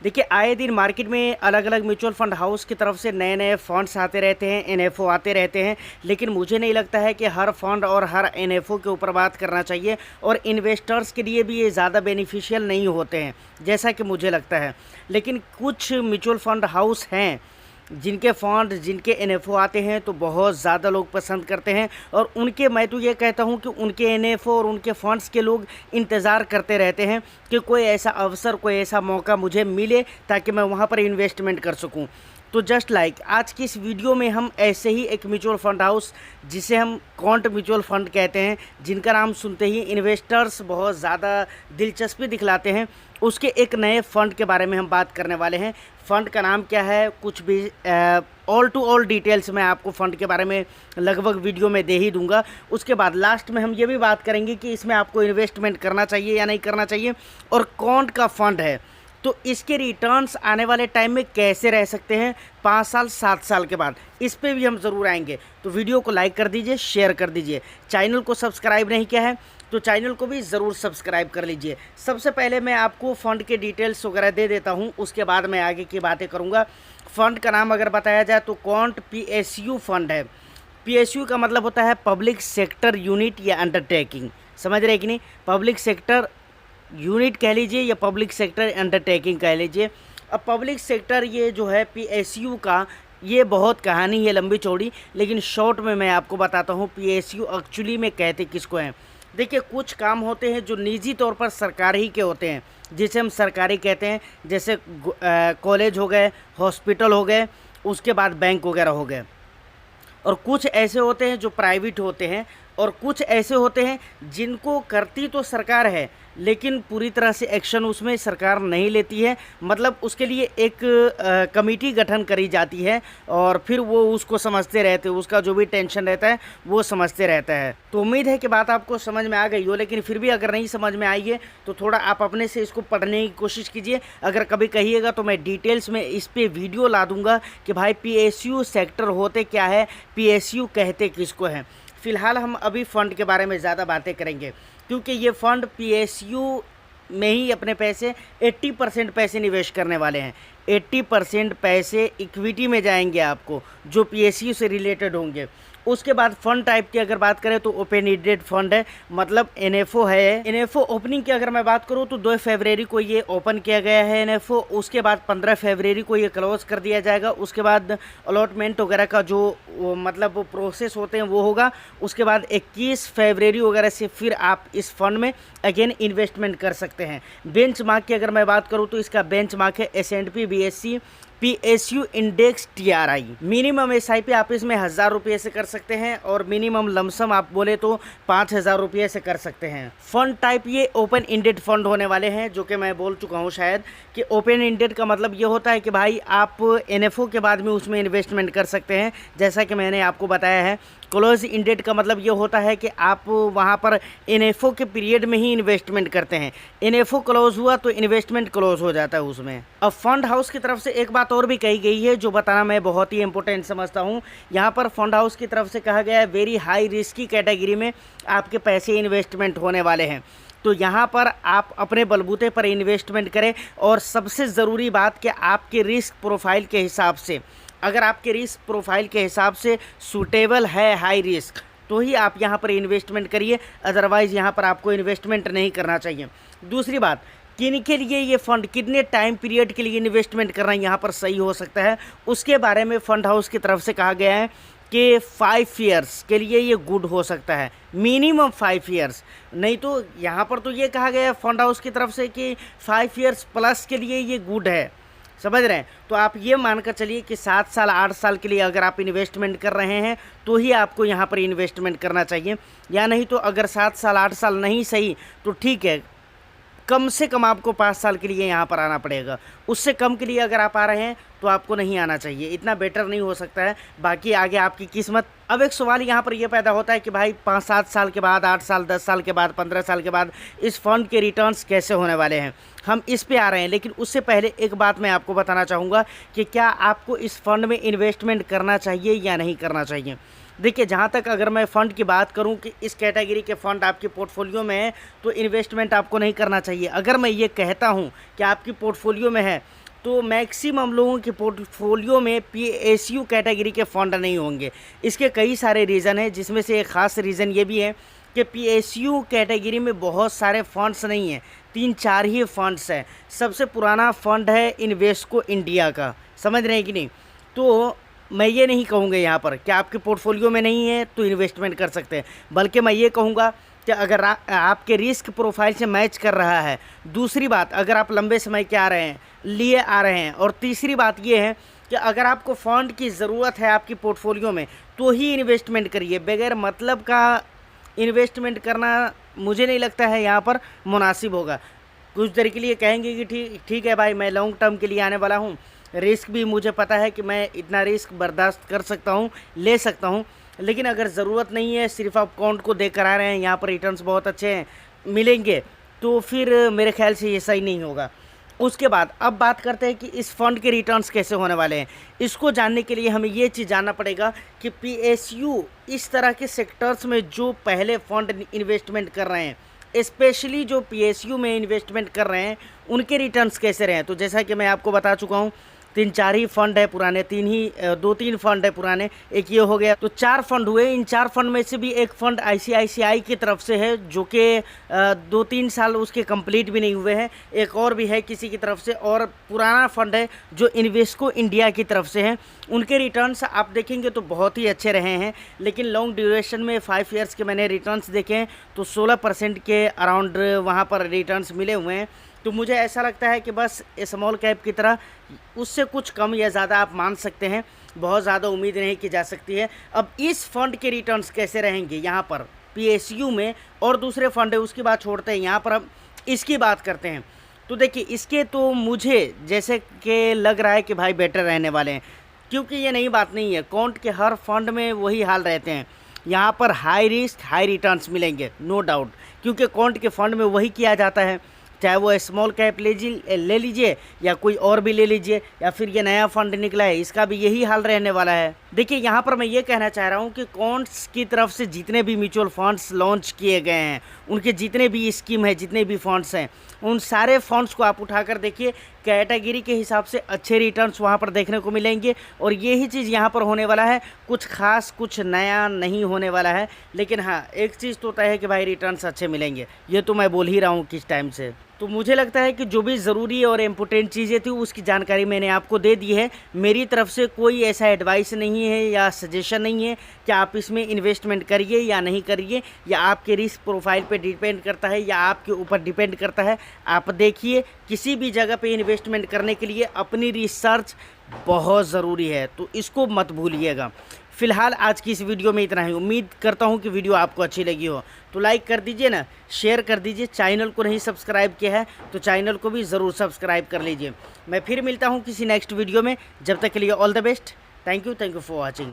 देखिए, आए दिन मार्केट में अलग-अलग म्यूचुअल फंड हाउस की तरफ से नए-नए फंड्स आते रहते हैं, एनएफओ आते रहते हैं। लेकिन मुझे नहीं लगता है कि हर फंड और हर एनएफओ के ऊपर बात करना चाहिए और इन्वेस्टर्स के लिए भी ये ज़्यादा बेनिफिशियल नहीं होते हैं, जैसा कि मुझे लगता है। लेकिन कुछ म्यूचुअल फंड हाउस हैं जिनके फंड, जिनके एनएफओ आते हैं तो बहुत ज़्यादा लोग पसंद करते हैं और उनके, मैं तो ये कहता हूँ कि उनके एनएफओ और उनके फंड्स के लोग इंतज़ार करते रहते हैं कि कोई ऐसा अवसर, कोई ऐसा मौका मुझे मिले ताकि मैं वहाँ पर इन्वेस्टमेंट कर सकूँ। तो जस्ट लाइक आज की इस वीडियो में हम ऐसे ही एक म्यूचुअल फंड हाउस, जिसे हम क्वांट म्यूचुअल फंड कहते हैं, जिनका नाम सुनते ही इन्वेस्टर्स बहुत ज़्यादा दिलचस्पी दिखलाते हैं, उसके एक नए फ़ंड के बारे में हम बात करने वाले हैं। फ़ंड का नाम क्या है, कुछ भी ऑल टू ऑल डिटेल्स मैं आपको फ़ंड के बारे में लगभग वीडियो में दे ही दूंगा। उसके बाद लास्ट में हम ये भी बात करेंगे कि इसमें आपको इन्वेस्टमेंट करना चाहिए या नहीं करना चाहिए और कौन का फ़ंड है, तो इसके रिटर्न्स आने वाले टाइम में कैसे रह सकते हैं 5 साल 7 साल के बाद, इस पे भी हम ज़रूर आएंगे। तो वीडियो को लाइक कर दीजिए, शेयर कर दीजिए। चैनल को सब्सक्राइब नहीं किया है तो चैनल को भी ज़रूर सब्सक्राइब कर लीजिए। सबसे पहले मैं आपको फ़ंड के डिटेल्स वगैरह दे देता हूं, उसके बाद मैं आगे की बातें करूंगा। फ़ंड का नाम अगर बताया जाए तो क्वांट पीएसयू फ़ंड है। पीएसयू का मतलब होता है पब्लिक सेक्टर यूनिट या अंडरटेकिंग, समझ रहे कि नहीं? पब्लिक सेक्टर यूनिट कह लीजिए या पब्लिक सेक्टर अंडरटेकिंग कह लीजिए। अब पब्लिक सेक्टर ये जो है पीएसयू का, ये बहुत कहानी है लंबी चौड़ी, लेकिन शॉर्ट में मैं आपको बताता हूँ पीएसयू एक्चुअली में कहते किसको हैं। देखिए, कुछ काम होते हैं जो निजी तौर पर सरकार ही के होते हैं, जिसे हम सरकारी कहते हैं, जैसे कॉलेज हो गए, हॉस्पिटल हो गए, उसके बाद बैंक वगैरह हो गए। और कुछ ऐसे होते हैं जो प्राइवेट होते हैं और कुछ ऐसे होते हैं जिनको करती तो सरकार है लेकिन पूरी तरह से एक्शन उसमें सरकार नहीं लेती है। मतलब उसके लिए एक कमेटी गठन करी जाती है और फिर वो उसको समझते रहते हैं, उसका जो भी टेंशन रहता है वो समझते रहता है। तो उम्मीद है कि बात आपको समझ में आ गई हो, लेकिन फिर भी अगर नहीं समझ में आई है तो थोड़ा आप अपने से इसको पढ़ने की कोशिश कीजिए। अगर कभी कहिएगा तो मैं डिटेल्स में इस पर वीडियो ला दूंगा कि भाई पीएसयू सेक्टर होते क्या है, पीएसयू कहते किसको हैं। फ़िलहाल हम अभी फ़ंड के बारे में ज़्यादा बातें करेंगे क्योंकि ये फ़ंड पीएसयू में ही अपने पैसे 80% पैसे निवेश करने वाले हैं। 80% पैसे इक्विटी में जाएंगे आपको, जो पीएसयू से रिलेटेड होंगे। उसके बाद फ़ंड टाइप की अगर बात करें तो ओपन एंडेड फंड है, मतलब एनएफओ है। एनएफओ ओपनिंग की अगर मैं बात करूं तो 2 फरवरी को ये ओपन किया गया है एनएफओ। उसके बाद 15 फरवरी को ये क्लोज कर दिया जाएगा। उसके बाद अलॉटमेंट वगैरह का जो मतलब प्रोसेस होते हैं वो होगा। उसके बाद 21 फरवरी वगैरह से फिर आप इस फंड में अगेन इन्वेस्टमेंट कर सकते हैं। बेंच मार्क की अगर मैं बात करूँ तो इसका बेंच मार्क है S&P BSE PSU index TRI। Minimum SIP आप इसमें 1000 रुपये से कर सकते हैं और मिनिमम लमसम आप बोले तो 5000 रुपये से कर सकते हैं। फंड टाइप ये ओपन इंडेड फंड होने वाले हैं, जो कि मैं बोल चुका हूँ शायद कि ओपन इंडेड का मतलब ये होता है कि भाई आप एनएफओ के बाद में उसमें इन्वेस्टमेंट कर सकते हैं, जैसा कि मैंने आपको बताया है। क्लोज इंडेड का मतलब ये होता है कि आप वहाँ पर एनएफओ के पीरियड में ही इन्वेस्टमेंट करते हैं। एनएफओ क्लोज हुआ तो इन्वेस्टमेंट क्लोज हो जाता है उसमें। अब फंड हाउस की तरफ से एक बात और भी कही गई है जो बताना मैं बहुत ही इंपॉर्टेंट समझता हूँ। यहाँ पर फंड हाउस की तरफ से कहा गया है वेरी हाई रिस्की कैटेगरी में आपके पैसे इन्वेस्टमेंट होने वाले हैं। तो यहाँ पर आप अपने बलबूते पर इन्वेस्टमेंट करें और सबसे ज़रूरी बात कि आपके रिस्क प्रोफाइल के हिसाब से, अगर आपके रिस्क प्रोफाइल के हिसाब से सूटेबल है हाई रिस्क, तो ही आप यहाँ पर इन्वेस्टमेंट करिए, अदरवाइज़ यहाँ पर आपको इन्वेस्टमेंट नहीं करना चाहिए। दूसरी बात, किन के लिए ये फ़ंड, कितने टाइम पीरियड के लिए इन्वेस्टमेंट करना यहाँ पर सही हो सकता है, उसके बारे में फ़ंड हाउस की तरफ से कहा गया है कि 5 ईयर्स के लिए ये गुड हो सकता है, मिनिमम 5 ईयर्स। नहीं तो यहाँ पर तो ये कहा गया है फंड हाउस की तरफ से कि 5 ईयर्स प्लस के लिए ये गुड है, समझ रहे हैं? तो आप ये मानकर चलिए कि 7 साल 8 साल के लिए अगर आप इन्वेस्टमेंट कर रहे हैं तो ही आपको यहाँ पर इन्वेस्टमेंट करना चाहिए, या नहीं तो अगर 7 साल 8 साल नहीं सही तो ठीक है, कम से कम आपको 5 साल के लिए यहाँ पर आना पड़ेगा। उससे कम के लिए अगर आप आ रहे हैं तो आपको नहीं आना चाहिए, इतना बेटर नहीं हो सकता है, बाकी आगे आपकी किस्मत। अब एक सवाल यहाँ पर यह पैदा होता है कि भाई 5-7 साल के बाद, 8 साल 10 साल के बाद, 15 साल के बाद इस फंड के रिटर्न्स कैसे होने वाले हैं, हम इस पे आ रहे हैं। लेकिन उससे पहले एक बात मैं आपको बताना चाहूँगा कि क्या आपको इस फंड में इन्वेस्टमेंट करना चाहिए या नहीं करना चाहिए। देखिए, जहाँ तक अगर मैं फ़ंड की बात करूँ कि इस कैटेगरी के फ़ंड आपके पोर्टफोलियो में है तो इन्वेस्टमेंट आपको नहीं करना चाहिए। अगर मैं ये कहता हूँ कि आपकी पोर्टफोलियो में है तो मैक्सिमम लोगों के पोर्टफोलियो में PSU कैटेगरी के फंड नहीं होंगे। इसके कई सारे रीज़न हैं, जिसमें से एक ख़ास रीज़न ये भी है कि PSU कैटेगरी में बहुत सारे फंड्स नहीं हैं, 3-4 ही फंड्स हैं। सबसे पुराना फंड है इन्वेस्को इंडिया का, समझ रहे हैं कि नहीं। तो मैं ये नहीं कहूँगा यहाँ पर कि आपके पोर्टफोलियो में नहीं है तो इन्वेस्टमेंट कर सकते हैं, बल्कि मैं ये कहूँगा कि अगर आपके रिस्क प्रोफाइल से मैच कर रहा है। दूसरी बात, अगर आप लंबे समय के आ रहे हैं। और तीसरी बात ये है कि अगर आपको फंड की ज़रूरत है आपकी पोर्टफोलियो में तो ही इन्वेस्टमेंट करिए। बगैर मतलब का इन्वेस्टमेंट करना मुझे नहीं लगता है यहाँ पर मुनासिब होगा। कुछ देर के लिए कहेंगे कि ठीक है भाई, मैं लॉन्ग टर्म के लिए आने वाला हूँ, रिस्क भी मुझे पता है कि मैं इतना रिस्क बर्दाश्त कर सकता हूँ, ले सकता हूँ। लेकिन अगर ज़रूरत नहीं है, सिर्फ आप अकाउंट को देख कर आ रहे हैं, यहाँ पर रिटर्न्स बहुत अच्छे हैं मिलेंगे, तो फिर मेरे ख्याल से ये सही नहीं होगा। उसके बाद अब बात करते हैं कि इस फंड के रिटर्न्स कैसे होने वाले हैं। इसको जानने के लिए हमें ये चीज़ जानना पड़ेगा कि PSU इस तरह के सेक्टर्स में जो पहले फंड इन्वेस्टमेंट कर रहे हैं, स्पेशली जो PSU में इन्वेस्टमेंट कर रहे हैं, उनके रिटर्न्स कैसे रहे हैं। तो जैसा कि मैं आपको बता चुका हूँ, 3-4 ही फंड है पुराने, 2-3 फंड है पुराने, एक ये हो गया, तो 4 फंड हुए। इन 4 फंड में से भी एक फंड ICICI की तरफ से है, जो कि 2-3 साल उसके कंप्लीट भी नहीं हुए हैं। एक और भी है किसी की तरफ से, और पुराना फंड है जो इन्वेस्को इंडिया की तरफ से है। उनके रिटर्न्स आप देखेंगे तो बहुत ही अच्छे रहे हैं, लेकिन लॉन्ग ड्यूरेशन में 5 ईयर्स के मैंने रिटर्न्स देखे हैं तो 16% के अराउंड वहाँ पर रिटर्न्स मिले हुए हैं। तो मुझे ऐसा लगता है कि बस स्मॉल कैप की तरह उससे कुछ कम या ज़्यादा आप मान सकते हैं, बहुत ज़्यादा उम्मीद नहीं की जा सकती है। अब इस फंड के रिटर्न्स कैसे रहेंगे यहाँ पर PSU में, और दूसरे फंड है उसकी बात छोड़ते हैं, यहाँ पर अब इसकी बात करते हैं। तो देखिए, इसके तो मुझे जैसे कि लग रहा है कि भाई बेटर रहने वाले हैं, क्योंकि ये नई बात नहीं है, अकाउंट के हर फंड में वही हाल रहते हैं। यहाँ पर हाई रिस्क हाई रिटर्न्स मिलेंगे, नो डाउट, क्योंकि अकाउंट के फंड में वही किया जाता है, चाहे वो स्मॉल कैप ले लीजिए या कोई और भी ले लीजिए, या फिर ये नया फंड निकला है इसका भी यही हाल रहने वाला है। देखिए, यहाँ पर मैं ये कहना चाह रहा हूँ कि अकाउंट्स की तरफ से जितने भी म्यूचुअल फंड्स लॉन्च किए गए हैं, उनके जितने भी स्कीम है, जितने भी फंड्स हैं, उन सारे फंड्स को आप उठाकर देखिए, कैटेगरी के हिसाब से अच्छे रिटर्न्स वहाँ पर देखने को मिलेंगे। और यही चीज़ यहाँ पर होने वाला है, कुछ खास कुछ नया नहीं होने वाला है। लेकिन हाँ, एक चीज़ तो तय है कि भाई रिटर्न्स अच्छे मिलेंगे, ये तो मैं बोल ही रहा हूँ किस टाइम से। तो मुझे लगता है कि जो भी ज़रूरी और इम्पोर्टेंट चीज़ें थी उसकी जानकारी मैंने आपको दे दी है। मेरी तरफ से कोई ऐसा एडवाइस नहीं है या सजेशन नहीं है कि आप इसमें इन्वेस्टमेंट करिए या नहीं करिए, या आपके रिस्क प्रोफाइल पे डिपेंड करता है या आपके ऊपर डिपेंड करता है। आप देखिए, किसी भी जगह पे इन्वेस्टमेंट करने के लिए अपनी रिसर्च बहुत ज़रूरी है, तो इसको मत भूलिएगा। फ़िलहाल आज की इस वीडियो में इतना ही। उम्मीद करता हूँ कि वीडियो आपको अच्छी लगी हो, तो लाइक कर दीजिए ना, शेयर कर दीजिए। चैनल को नहीं सब्सक्राइब किया है तो चैनल को भी ज़रूर सब्सक्राइब कर लीजिए। मैं फिर मिलता हूँ किसी नेक्स्ट वीडियो में, जब तक के लिए all the best. Thank you for watching.